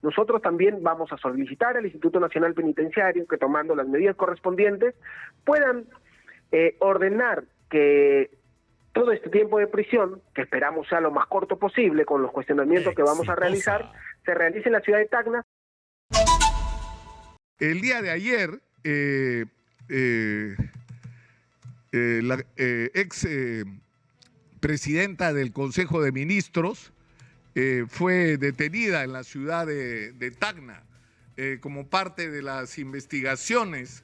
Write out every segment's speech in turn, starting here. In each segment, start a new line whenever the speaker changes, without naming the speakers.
nosotros también vamos a solicitar al Instituto Nacional Penitenciario que, tomando las medidas correspondientes, puedan ordenar que todo este tiempo de prisión, que esperamos sea lo más corto posible con los cuestionamientos que vamos a realizar, se realice en la ciudad de Tacna.
El día de ayer, la ex presidenta del Consejo de Ministros fue detenida en la ciudad de Tacna como parte de las investigaciones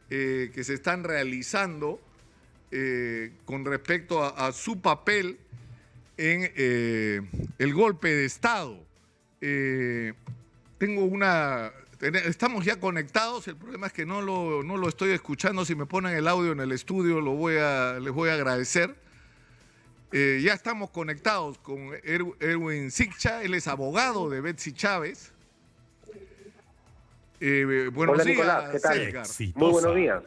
que se están realizando con respecto a su papel en el golpe de Estado. Estamos ya conectados, el problema es que no lo estoy escuchando. Si me ponen el audio en el estudio les voy a agradecer. Ya estamos conectados con Erwin Siccha, él es abogado de Betsy Chávez. Buenos
Hola,
días,
Nicolás, ¿qué tal?
Edgar.
Muy buenos días.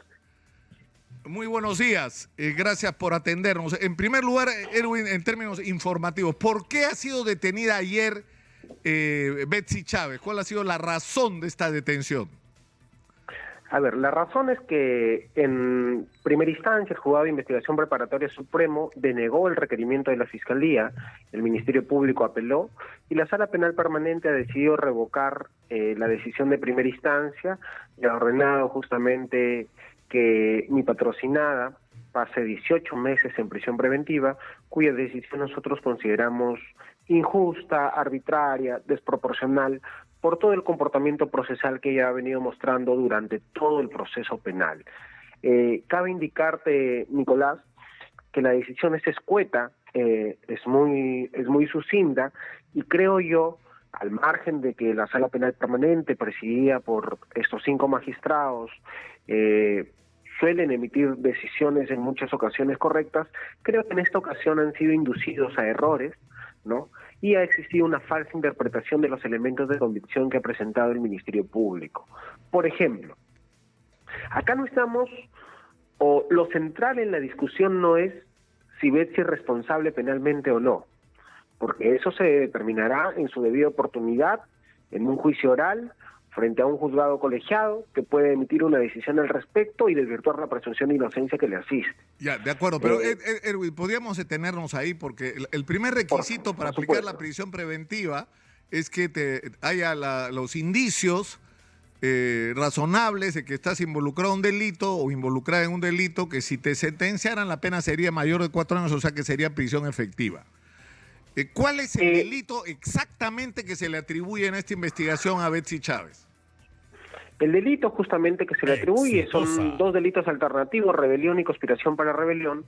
Muy buenos días, gracias por atendernos. En primer lugar, Erwin, en términos informativos, ¿por qué ha sido detenida ayer Betsy Chávez? ¿Cuál ha sido la razón de esta detención?
A ver, la razón es que en primera instancia el Juzgado de Investigación Preparatoria Supremo denegó el requerimiento de la Fiscalía, el Ministerio Público apeló y la Sala Penal Permanente ha decidido revocar la decisión de primera instancia y ha ordenado justamente que mi patrocinada pase 18 meses en prisión preventiva, cuya decisión nosotros consideramos injusta, arbitraria, desproporcional, por todo el comportamiento procesal que ella ha venido mostrando durante todo el proceso penal. Cabe indicarte, Nicolás, que la decisión es escueta, es muy sucinta, y creo yo, al margen de que la Sala Penal Permanente, presidida por estos 5 magistrados, suelen emitir decisiones en muchas ocasiones correctas, creo que en esta ocasión han sido inducidos a errores, ¿no? Y ha existido una falsa interpretación de los elementos de convicción que ha presentado el Ministerio Público. Por ejemplo, acá no estamos, o lo central en la discusión no es si Betsy es responsable penalmente o no, porque eso se determinará en su debida oportunidad, en un juicio oral, frente a un juzgado colegiado que puede emitir una decisión al respecto y desvirtuar la presunción de inocencia que le asiste.
Ya, de acuerdo, pero Erwin, podríamos detenernos ahí porque el primer requisito para aplicar la prisión preventiva es que haya los indicios razonables de que estás involucrado en un delito o involucrada en un delito que si te sentenciaran la pena sería mayor de 4 años, o sea que sería prisión efectiva. ¿Cuál es el delito exactamente que se le atribuye en esta investigación a Betsy Chávez?
El delito justamente que se le atribuye son 2 delitos alternativos, rebelión y conspiración para rebelión.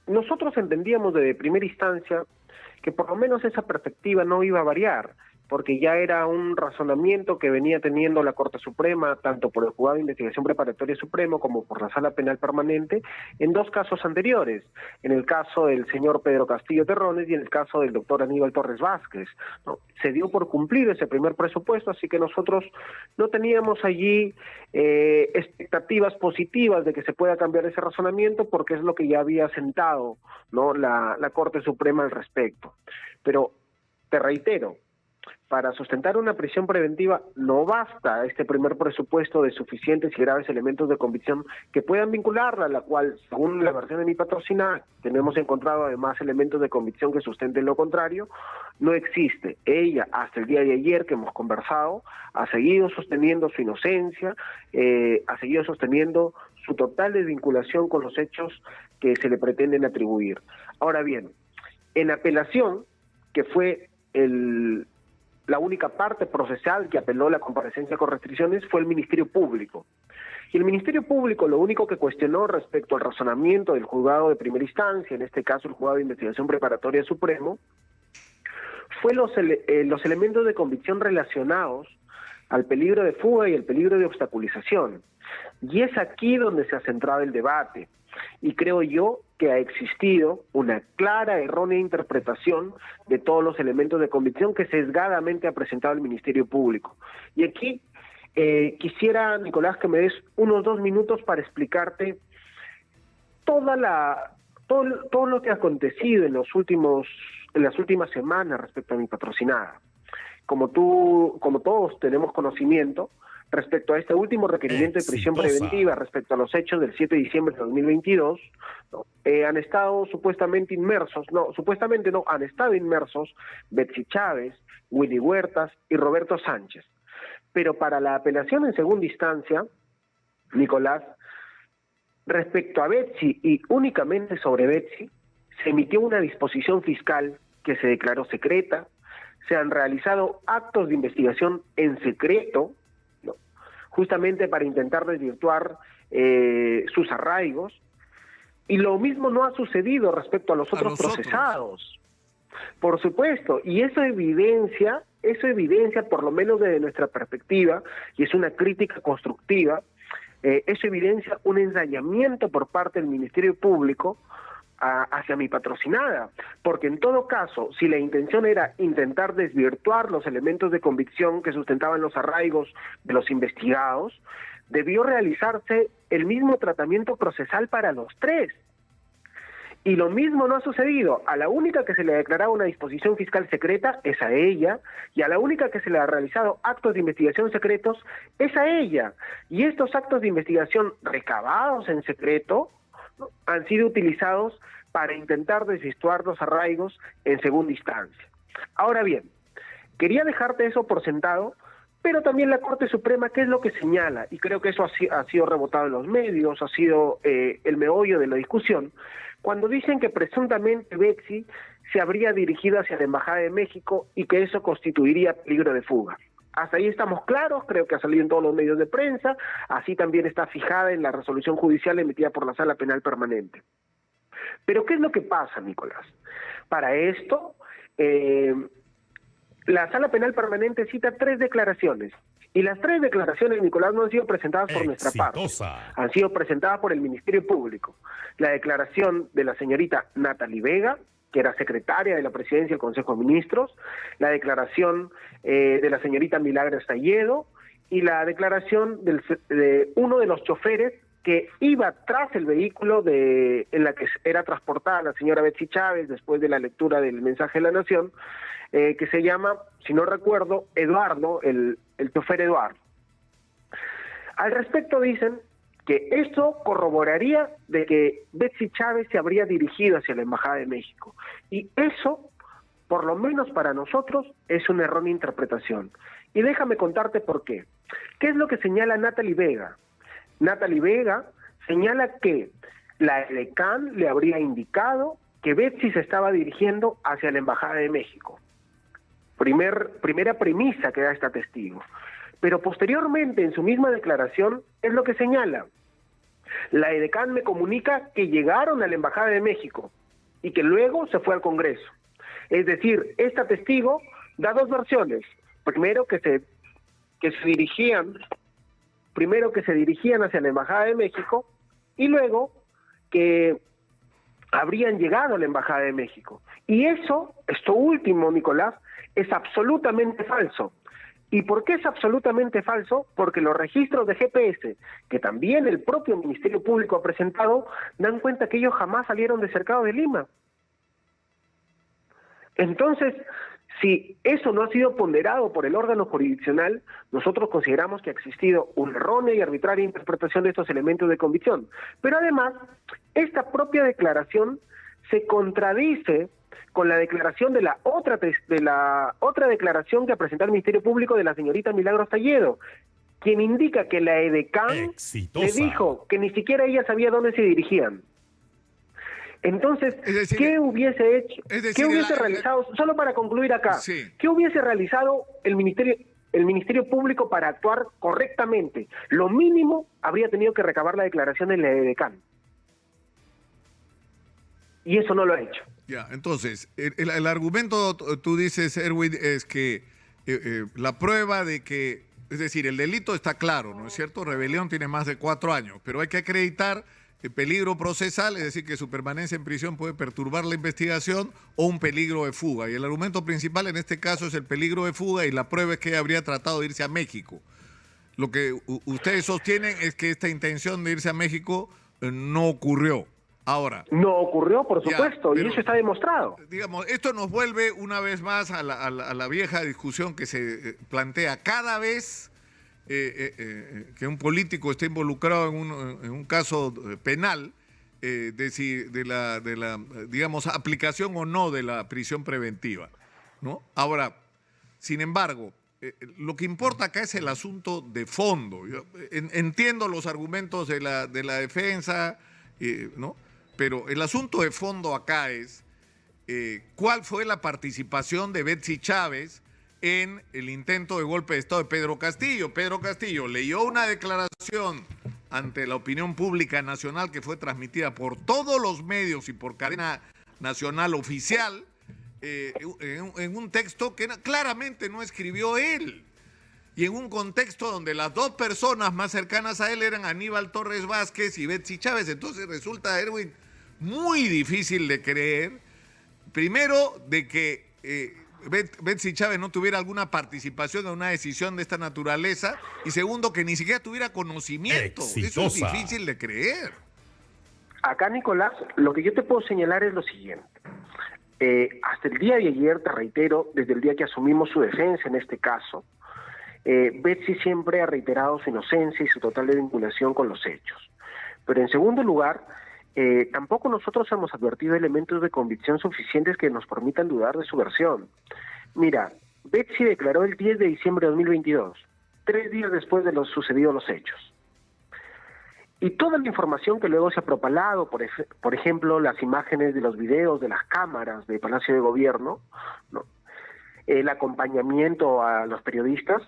Nosotros entendíamos desde primera instancia que por lo menos esa perspectiva no iba a variar, porque ya era un razonamiento que venía teniendo la Corte Suprema, tanto por el Juzgado de Investigación Preparatoria Supremo como por la Sala Penal Permanente, en 2 casos anteriores, en el caso del señor Pedro Castillo Terrones y en el caso del doctor Aníbal Torres Vázquez, ¿no? Se dio por cumplir ese primer presupuesto, así que nosotros no teníamos allí expectativas positivas de que se pueda cambiar ese razonamiento, porque es lo que ya había sentado, ¿no?, la Corte Suprema al respecto. Pero, te reitero, para sustentar una prisión preventiva no basta este primer presupuesto de suficientes y graves elementos de convicción que puedan vincularla, a la cual, según la versión de mi patrocinada, tenemos encontrado además elementos de convicción que sustenten lo contrario, no existe. Ella, hasta el día de ayer que hemos conversado, ha seguido sosteniendo su inocencia, ha seguido sosteniendo su total desvinculación con los hechos que se le pretenden atribuir. Ahora bien, en apelación, que fue la única parte procesal que apeló la comparecencia con restricciones, fue el Ministerio Público. Y el Ministerio Público lo único que cuestionó respecto al razonamiento del juzgado de primera instancia, en este caso el Juzgado de Investigación Preparatoria Supremo, fue los elementos de convicción relacionados al peligro de fuga y el peligro de obstaculización. Y es aquí donde se ha centrado el debate. Y creo yo que ha existido una clara, errónea interpretación de todos los elementos de convicción que sesgadamente ha presentado el Ministerio Público. Y aquí quisiera, Nicolás, que me des unos 2 minutos para explicarte todo lo que ha acontecido en las últimas semanas respecto a mi patrocinada. como todos tenemos conocimiento, respecto a este último requerimiento de prisión preventiva, respecto a los hechos del 7 de diciembre de 2022, ¿no? Han estado han estado inmersos Betsy Chávez, Willy Huertas y Roberto Sánchez. Pero para la apelación en segunda instancia, Nicolás, respecto a Betsy y únicamente sobre Betsy, se emitió una disposición fiscal que se declaró secreta, se han realizado actos de investigación en secreto, ¿no? Justamente para intentar desvirtuar sus arraigos, y lo mismo no ha sucedido respecto a los otros procesados. Por supuesto, y eso evidencia, por lo menos desde nuestra perspectiva, y es una crítica constructiva, eso evidencia un ensañamiento por parte del Ministerio Público hacia mi patrocinada, porque en todo caso, si la intención era intentar desvirtuar los elementos de convicción que sustentaban los arraigos de los investigados, debió realizarse el mismo tratamiento procesal para los tres. Y lo mismo no ha sucedido. A la única que se le ha declarado una disposición fiscal secreta es a ella, y a la única que se le ha realizado actos de investigación secretos es a ella. Y estos actos de investigación recabados en secreto, ¿no?, han sido utilizados para intentar desvirtuar los arraigos en segunda instancia. Ahora bien, quería dejarte eso por sentado, pero también la Corte Suprema, ¿qué es lo que señala? Y creo que eso ha sido rebotado en los medios, ha sido el meollo de la discusión, cuando dicen que presuntamente Betsy se habría dirigido hacia la Embajada de México y que eso constituiría peligro de fuga. Hasta ahí estamos claros, creo que ha salido en todos los medios de prensa, así también está fijada en la resolución judicial emitida por la Sala Penal Permanente. Pero ¿qué es lo que pasa, Nicolás? Para esto, la Sala Penal Permanente cita 3 declaraciones, y las 3 declaraciones, Nicolás, no han sido presentadas por nuestra parte, han sido presentadas por el Ministerio Público. La declaración de la señorita Natalie Vega, que era secretaria de la Presidencia del Consejo de Ministros, la declaración de la señorita Milagros Talledo, y la declaración de uno de los choferes que iba tras el vehículo en la que era transportada la señora Betsy Chávez después de la lectura del mensaje de la Nación, que se llama, si no recuerdo, Eduardo, el chofer Eduardo. Al respecto dicen que esto corroboraría de que Betsy Chávez se habría dirigido hacia la Embajada de México. Y eso, por lo menos para nosotros, es una errónea interpretación. Y déjame contarte por qué. ¿Qué es lo que señala Natalie Vega? Natalie Vega señala que la edecán le habría indicado que Betsy se estaba dirigiendo hacia la Embajada de México. Primera premisa que da esta testigo. Pero posteriormente, en su misma declaración, es lo que señala. La edecán me comunica que llegaron a la Embajada de México y que luego se fue al Congreso. Es decir, esta testigo da 2 versiones. Primero que se dirigían hacia la Embajada de México, y luego que habrían llegado a la Embajada de México. Y esto último, Nicolás, es absolutamente falso. ¿Y por qué es absolutamente falso? Porque los registros de GPS, que también el propio Ministerio Público ha presentado, dan cuenta que ellos jamás salieron de Cercado de Lima. Entonces, si eso no ha sido ponderado por el órgano jurisdiccional, nosotros consideramos que ha existido una errónea y arbitraria interpretación de estos elementos de convicción. Pero además, esta propia declaración se contradice con la declaración de la otra declaración que ha presentado el Ministerio Público de la señorita Milagros Talledo, quien indica que la edecán le dijo que ni siquiera ella sabía dónde se dirigían. Entonces, ¿qué hubiese hecho? ¿Qué hubiese realizado? Solo para concluir acá, sí. ¿Qué hubiese realizado el Ministerio Público para actuar correctamente? Lo mínimo habría tenido que recabar la declaración de la edecán. Y eso no lo ha hecho.
Ya, entonces, el argumento, tú dices, Erwin, es que la prueba de que, es decir, el delito está claro, ¿no es cierto? Rebelión tiene más de 4 años, pero hay que acreditar el peligro procesal, es decir, que su permanencia en prisión puede perturbar la investigación, o un peligro de fuga. Y el argumento principal en este caso es el peligro de fuga, y la prueba es que ella habría tratado de irse a México. Lo que ustedes sostienen es que esta intención de irse a México no ocurrió. Ahora.
No ocurrió, por supuesto, y eso está demostrado.
Digamos, esto nos vuelve una vez más a la vieja discusión que se plantea cada vez que un político esté involucrado en un caso penal, de la digamos, aplicación o no de la prisión preventiva, ¿no? Ahora, sin embargo, lo que importa acá es el asunto de fondo. Yo entiendo los argumentos de la defensa, ¿no? Pero el asunto de fondo acá es cuál fue la participación de Betsy Chávez en el intento de golpe de Estado de Pedro Castillo. Pedro Castillo leyó una declaración ante la opinión pública nacional que fue transmitida por todos los medios y por cadena nacional oficial, en un texto que claramente no escribió él, y en un contexto donde las dos personas más cercanas a él eran Aníbal Torres Vázquez y Betsy Chávez. Entonces resulta, Erwin, muy difícil de creer, primero, de que Betsy Chávez no tuviera alguna participación en una decisión de esta naturaleza, y segundo, que ni siquiera tuviera conocimiento. Exitosa. Eso es difícil de creer.
Acá, Nicolás, lo que yo te puedo señalar es lo siguiente. Hasta el día de ayer, te reitero, desde el día que asumimos su defensa en este caso, Betsy siempre ha reiterado su inocencia y su total vinculación con los hechos. Pero en segundo lugar, tampoco nosotros hemos advertido elementos de convicción suficientes que nos permitan dudar de su versión. Mira, Betsy declaró el 10 de diciembre de 2022, 3 días después de los sucedidos los hechos. Y toda la información que luego se ha propalado, por ejemplo, las imágenes de los videos de las cámaras de Palacio de Gobierno, ¿no? El acompañamiento a los periodistas,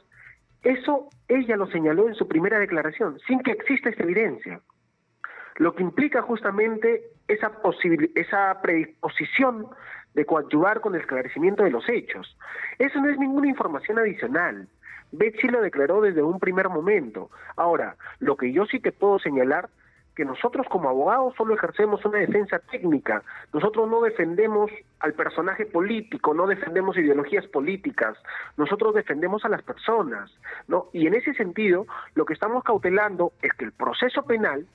eso ella lo señaló en su primera declaración, sin que exista esta evidencia. Lo que implica justamente esa predisposición de coadyuvar con el esclarecimiento de los hechos. Eso no es ninguna información adicional. Betsy lo declaró desde un primer momento. Ahora, lo que yo sí te puedo señalar, que nosotros como abogados solo ejercemos una defensa técnica. Nosotros no defendemos al personaje político, no defendemos ideologías políticas, nosotros defendemos a las personas, ¿no? Y en ese sentido, lo que estamos cautelando es que el proceso penal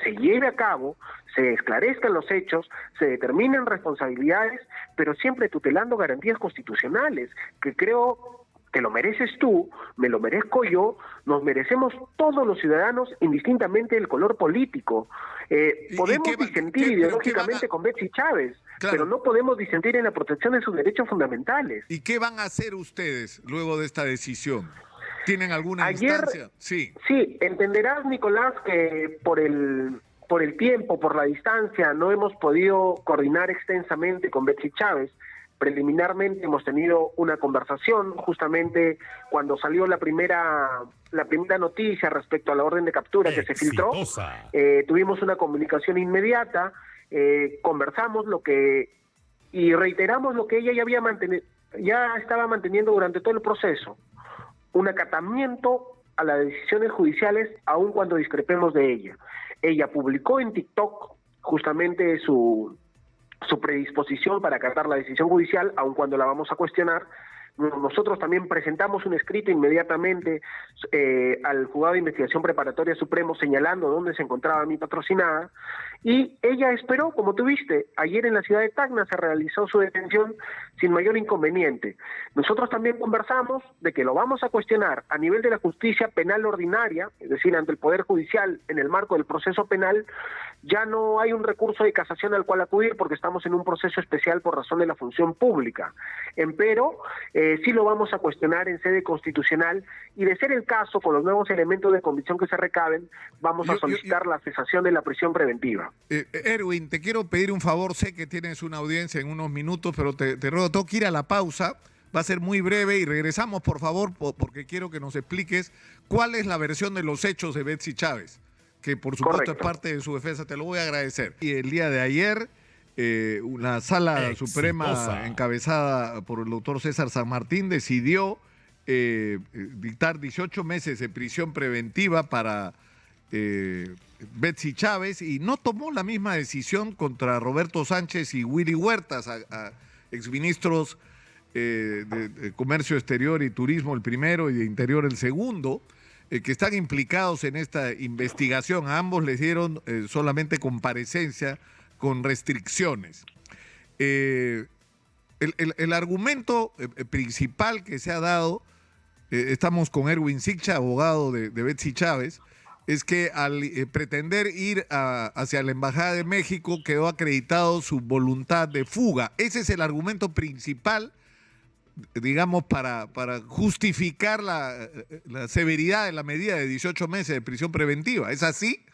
se lleve a cabo, se esclarezcan los hechos, se determinen responsabilidades, pero siempre tutelando garantías constitucionales, que creo que lo mereces tú, me lo merezco yo, nos merecemos todos los ciudadanos, indistintamente del color político. Podemos disentir ideológicamente con Betsy Chávez, claro, pero no podemos disentir en la protección de sus derechos fundamentales.
¿Y qué van a hacer ustedes luego de esta decisión? ¿Tienen alguna instancia?
Sí, entenderás, Nicolás, que por el tiempo, por la distancia, no hemos podido coordinar extensamente con Betsy Chávez. Preliminarmente hemos tenido una conversación justamente cuando salió la primera noticia respecto a la orden de captura que se filtró. Tuvimos una comunicación inmediata, conversamos y reiteramos lo que ella ya estaba manteniendo durante todo el proceso: un acatamiento a las decisiones judiciales, aun cuando discrepemos de ella. Ella publicó en TikTok justamente su predisposición para acatar la decisión judicial, aun cuando la vamos a cuestionar. Nosotros también presentamos un escrito inmediatamente al Juzgado de Investigación Preparatoria Supremo señalando dónde se encontraba mi patrocinada, y ella esperó, como tú viste, ayer en la ciudad de Tacna se realizó su detención sin mayor inconveniente. Nosotros también conversamos de que lo vamos a cuestionar a nivel de la justicia penal ordinaria, es decir, ante el Poder Judicial en el marco del proceso penal. Ya no hay un recurso de casación al cual acudir porque estamos en un proceso especial por razón de la función pública. Empero, sí lo vamos a cuestionar en sede constitucional, y de ser el caso, con los nuevos elementos de convicción que se recaben, vamos a solicitar la cesación de la prisión preventiva.
Erwin, te quiero pedir un favor, sé que tienes una audiencia en unos minutos, pero te ruego, tengo que ir a la pausa, va a ser muy breve y regresamos, por favor, porque quiero que nos expliques cuál es la versión de los hechos de Betsy Chávez, que por supuesto es parte de su defensa, te lo voy a agradecer. Y el día de ayer, la Sala Suprema, encabezada por el doctor César San Martín, decidió dictar 18 meses de prisión preventiva para Betsy Chávez, y no tomó la misma decisión contra Roberto Sánchez y Willy Huertas, exministros de Comercio Exterior y Turismo el primero y de Interior el segundo, que están implicados en esta investigación. A ambos les dieron solamente comparecencia con restricciones. El argumento principal que se ha dado, estamos con Erwin Siccha, abogado de Betsy Chávez, es que al pretender ir hacia la Embajada de México quedó acreditado su voluntad de fuga. Ese es el argumento principal, digamos, para justificar la severidad de la medida de 18 meses de prisión preventiva. ¿Es así?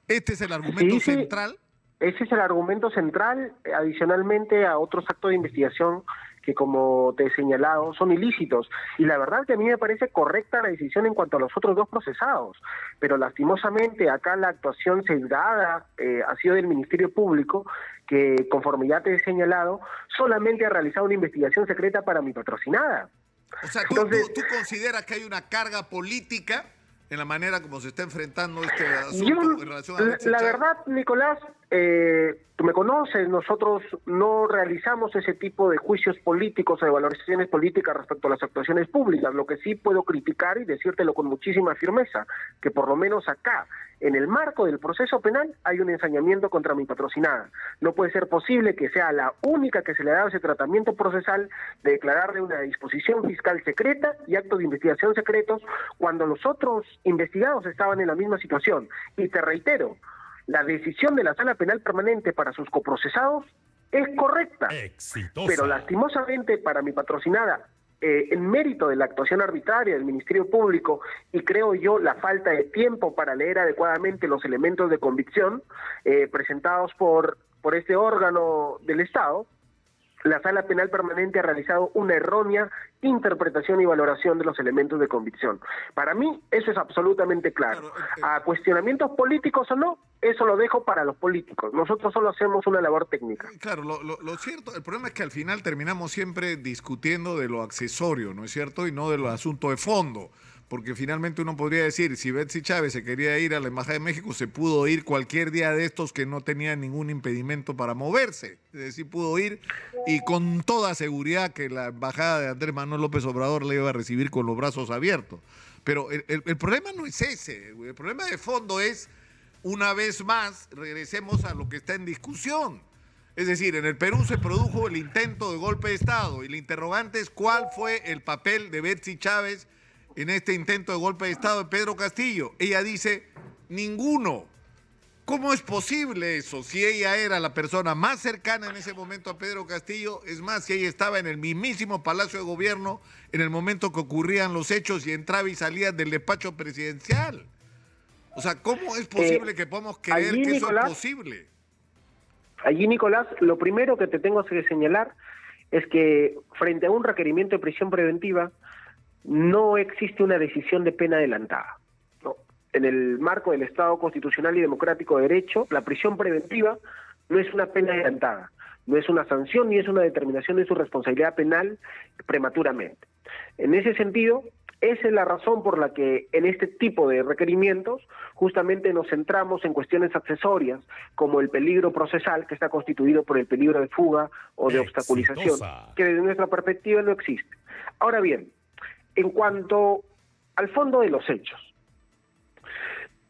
¿Este es el argumento central?
Ese es el argumento central, adicionalmente a otros actos de investigación que, como te he señalado, son ilícitos. Y la verdad que a mí me parece correcta la decisión en cuanto a los otros dos procesados, pero lastimosamente acá la actuación sesgada ha sido del Ministerio Público, que, conforme ya te he señalado, solamente ha realizado una investigación secreta para mi patrocinada.
O sea, ¿tú consideras que hay una carga política en la manera como se está enfrentando este asunto en relación a Betsy Chávez?
La verdad, Nicolás, tú me conoces, nosotros no realizamos ese tipo de juicios políticos o de valoraciones políticas respecto a las actuaciones públicas. Lo que sí puedo criticar y decírtelo con muchísima firmeza, que por lo menos acá, en el marco del proceso penal, hay un ensañamiento contra mi patrocinada. No puede ser posible que sea la única que se le ha dado ese tratamiento procesal de declararle una disposición fiscal secreta y actos de investigación secretos cuando los otros investigados estaban en la misma situación. Y te reitero, la decisión de la Sala Penal Permanente para sus coprocesados es correcta. Exitosa. Pero lastimosamente para mi patrocinada, en mérito de la actuación arbitraria del Ministerio Público y creo yo la falta de tiempo para leer adecuadamente los elementos de convicción presentados por este órgano del Estado, la Sala Penal Permanente ha realizado una errónea interpretación y valoración de los elementos de convicción. Para mí eso es absolutamente claro. A cuestionamientos políticos o no, eso lo dejo para los políticos. Nosotros solo hacemos una labor técnica.
Claro, lo cierto, el problema es que al final terminamos siempre discutiendo de lo accesorio, ¿no es cierto? Y no de los asuntos de fondo. Porque finalmente uno podría decir, si Betsy Chávez se quería ir a la Embajada de México, se pudo ir cualquier día de estos que no tenía ningún impedimento para moverse. Es decir, pudo ir y con toda seguridad que la Embajada de Andrés Manuel López Obrador le iba a recibir con los brazos abiertos. Pero el problema no es ese. El problema de fondo es, una vez más, regresemos a lo que está en discusión. Es decir, en el Perú se produjo el intento de golpe de Estado y la interrogante es cuál fue el papel de Betsy Chávez en este intento de golpe de Estado de Pedro Castillo. Ella dice, ninguno. ¿Cómo es posible eso? Si ella era la persona más cercana en ese momento a Pedro Castillo, es más, si ella estaba en el mismísimo Palacio de Gobierno en el momento que ocurrían los hechos y entraba y salía del despacho presidencial. O sea, ¿cómo es posible que podamos creer que eso es posible?
Allí, Nicolás, lo primero que te tengo que señalar es que frente a un requerimiento de prisión preventiva, no existe una decisión de pena adelantada. No. En el marco del Estado constitucional y democrático de derecho, la prisión preventiva no es una pena adelantada, no es una sanción ni es una determinación de su responsabilidad penal prematuramente. En ese sentido, esa es la razón por la que en este tipo de requerimientos justamente nos centramos en cuestiones accesorias, como el peligro procesal, que está constituido por el peligro de fuga o de obstaculización, que desde nuestra perspectiva no existe. Ahora bien, en cuanto al fondo de los hechos,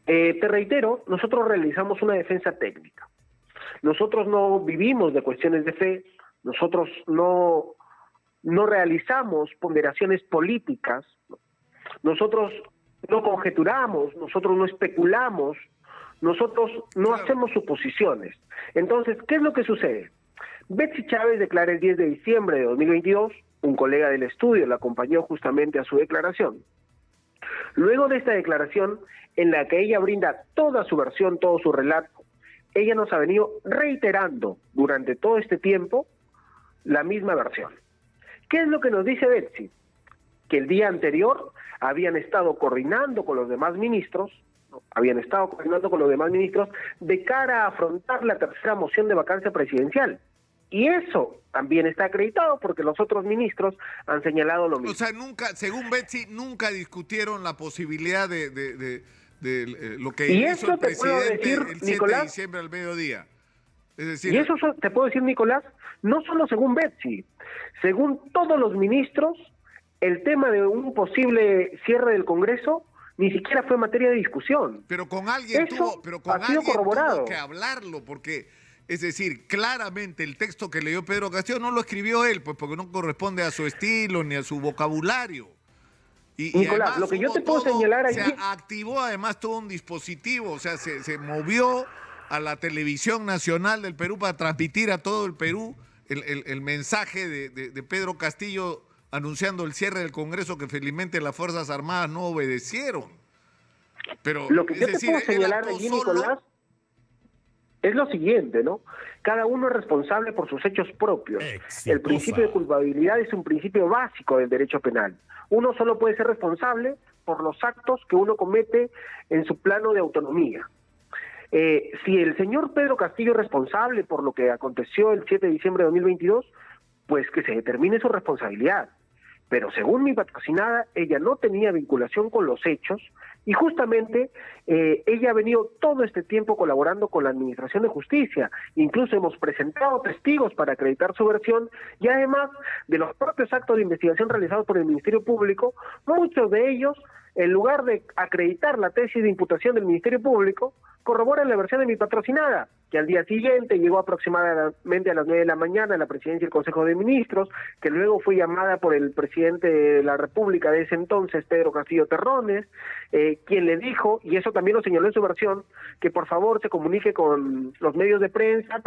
te reitero, nosotros realizamos una defensa técnica. Nosotros no vivimos de cuestiones de fe, nosotros no realizamos ponderaciones políticas, nosotros no conjeturamos, nosotros no especulamos, nosotros no hacemos suposiciones. Entonces, ¿qué es lo que sucede? Betsy Chávez declara el 10 de diciembre de 2022, un colega del estudio la acompañó justamente a su declaración. Luego de esta declaración, en la que ella brinda toda su versión, todo su relato, ella nos ha venido reiterando durante todo este tiempo la misma versión. ¿Qué es lo que nos dice Betsy? Que el día anterior habían estado coordinando con los demás ministros, de cara a afrontar la tercera moción de vacancia presidencial. Y eso también está acreditado porque los otros ministros han señalado lo mismo.
O sea, nunca, según Betsy, nunca discutieron la posibilidad de lo que hizo el presidente el 7 de diciembre al mediodía. Es decir,
y eso te puedo decir, Nicolás, no solo según Betsy, según todos los ministros, el tema de un posible cierre del Congreso ni siquiera fue materia de discusión.
Pero con alguien tuvo que hablarlo, porque Es decir, claramente el texto que leyó Pedro Castillo no lo escribió él, pues porque no corresponde a su estilo ni a su vocabulario.
Nicolás, lo que yo te puedo señalar allí...
Se activó además todo un dispositivo, o sea, se movió a la televisión nacional del Perú para transmitir a todo el Perú el mensaje de Pedro Castillo anunciando el cierre del Congreso, que felizmente las Fuerzas Armadas no obedecieron. Pero,
lo que yo te puedo señalar allí, Nicolás, es lo siguiente, ¿no? Cada uno es responsable por sus hechos propios. El principio de culpabilidad es un principio básico del derecho penal. Uno solo puede ser responsable por los actos que uno comete en su plano de autonomía. Si el señor Pedro Castillo es responsable por lo que aconteció el 7 de diciembre de 2022, pues que se determine su responsabilidad. Pero según mi patrocinada, ella no tenía vinculación con los hechos y justamente ella ha venido todo este tiempo colaborando con la Administración de Justicia. Incluso hemos presentado testigos para acreditar su versión y además de los propios actos de investigación realizados por el Ministerio Público, muchos de ellos, en lugar de acreditar la tesis de imputación del Ministerio Público, corroboran la versión de mi patrocinada, que al día siguiente llegó aproximadamente a las 9 de la mañana a la presidencia del Consejo de Ministros, que luego fue llamada por el presidente de la República de ese entonces, Pedro Castillo Terrones, quien le dijo, y eso también lo señaló en su versión, que por favor se comunique con los medios de prensa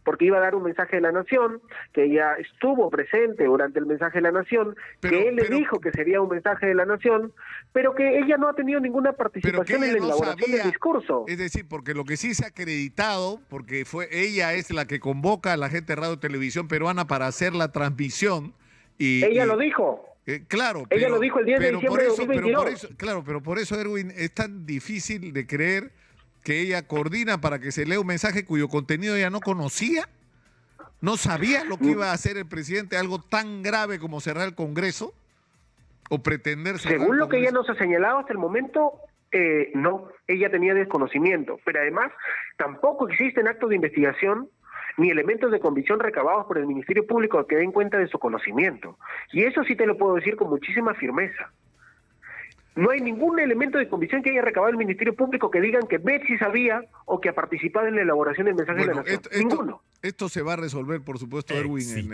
porque iba a dar un mensaje de la Nación, que ella estuvo presente durante el mensaje de la Nación, que él le dijo que sería un mensaje de la Nación, pero que ella no ha tenido ninguna participación en la elaboración del discurso.
Es decir, porque lo que sí se ha acreditado, porque ella es la que convoca a la gente de Radio y Televisión Peruana para hacer la transmisión.
Ella lo dijo.
Claro,
ella lo dijo el 10 de diciembre de 2022.
Pero por eso, Erwin, es tan difícil de creer que ella coordina para que se lea un mensaje cuyo contenido ella no conocía. ¿No sabía lo que iba a hacer el presidente, algo tan grave como cerrar el Congreso? ¿O pretender cerrar
Según lo que ella nos ha señalado hasta el momento, no, ella tenía desconocimiento. Pero además, tampoco existen actos de investigación ni elementos de convicción recabados por el Ministerio Público que den cuenta de su conocimiento. Y eso sí te lo puedo decir con muchísima firmeza. No hay ningún elemento de convicción que haya recabado el Ministerio Público que digan que Betsy sabía o que ha participado en la elaboración del mensaje de la Nación. Ninguno.
Esto se va a resolver, por supuesto, Erwin,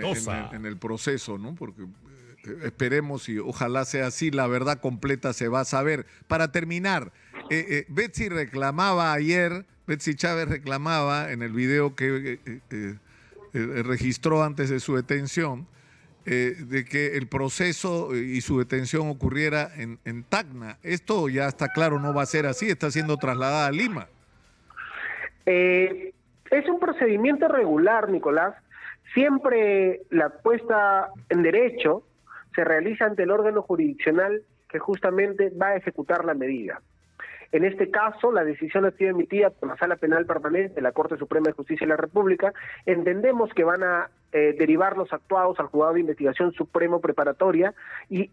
en el proceso, ¿no? Porque esperemos y ojalá sea así, la verdad completa se va a saber. Para terminar, Betsy Chávez reclamaba en el video que registró antes de su detención, de que el proceso y su detención ocurriera en Tacna. Esto ya está claro, no va a ser así, está siendo trasladada a Lima.
Es un procedimiento regular, Nicolás. Siempre la puesta en derecho se realiza ante el órgano jurisdiccional que justamente va a ejecutar la medida. En este caso, la decisión ha sido emitida por la Sala Penal Permanente de la Corte Suprema de Justicia de la República. Entendemos que van a derivar los actuados al Juzgado de Investigación Supremo Preparatoria y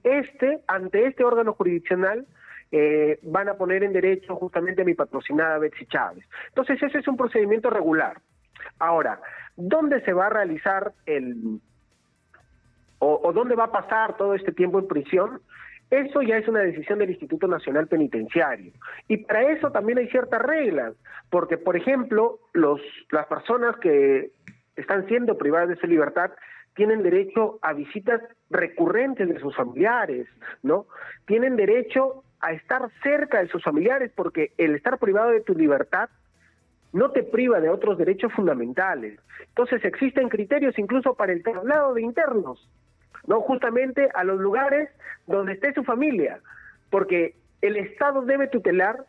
ante este órgano jurisdiccional van a poner en derecho justamente a mi patrocinada Betsy Chávez. Entonces, ese es un procedimiento regular. Ahora, ¿dónde se va a realizar o dónde va a pasar todo este tiempo en prisión? Eso ya es una decisión del Instituto Nacional Penitenciario. Y para eso también hay ciertas reglas, porque, por ejemplo, las personas que están siendo privadas de su libertad tienen derecho a visitas recurrentes de sus familiares, ¿no? Tienen derecho a estar cerca de sus familiares, porque el estar privado de tu libertad no te priva de otros derechos fundamentales. Entonces existen criterios incluso para el traslado de internos, no justamente a los lugares donde esté su familia, porque el Estado debe tutelar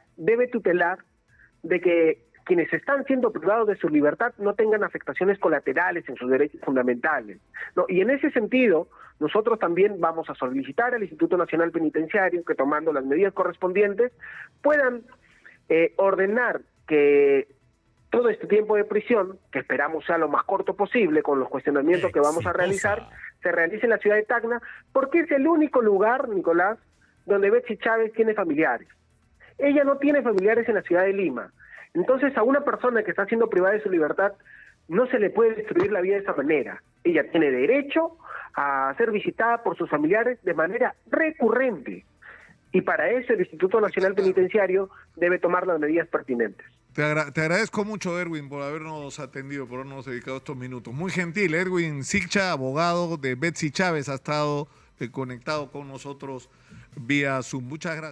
de que quienes están siendo privados de su libertad no tengan afectaciones colaterales en sus derechos fundamentales, ¿no? Y en ese sentido, nosotros también vamos a solicitar al Instituto Nacional Penitenciario que, tomando las medidas correspondientes, puedan ordenar que todo este tiempo de prisión, que esperamos sea lo más corto posible con los cuestionamientos que vamos a realizar, se realice en la ciudad de Tacna, porque es el único lugar, Nicolás, donde Betsy Chávez tiene familiares. Ella no tiene familiares en la ciudad de Lima. Entonces, a una persona que está siendo privada de su libertad no se le puede destruir la vida de esa manera. Ella tiene derecho a ser visitada por sus familiares de manera recurrente. Y para eso el Instituto Nacional Penitenciario debe tomar las medidas pertinentes.
Te agradezco mucho, Erwin, por habernos atendido, por habernos dedicado estos minutos. Muy gentil, Erwin Siccha, abogado de Betsy Chávez, ha estado conectado con nosotros vía Zoom. Muchas gracias.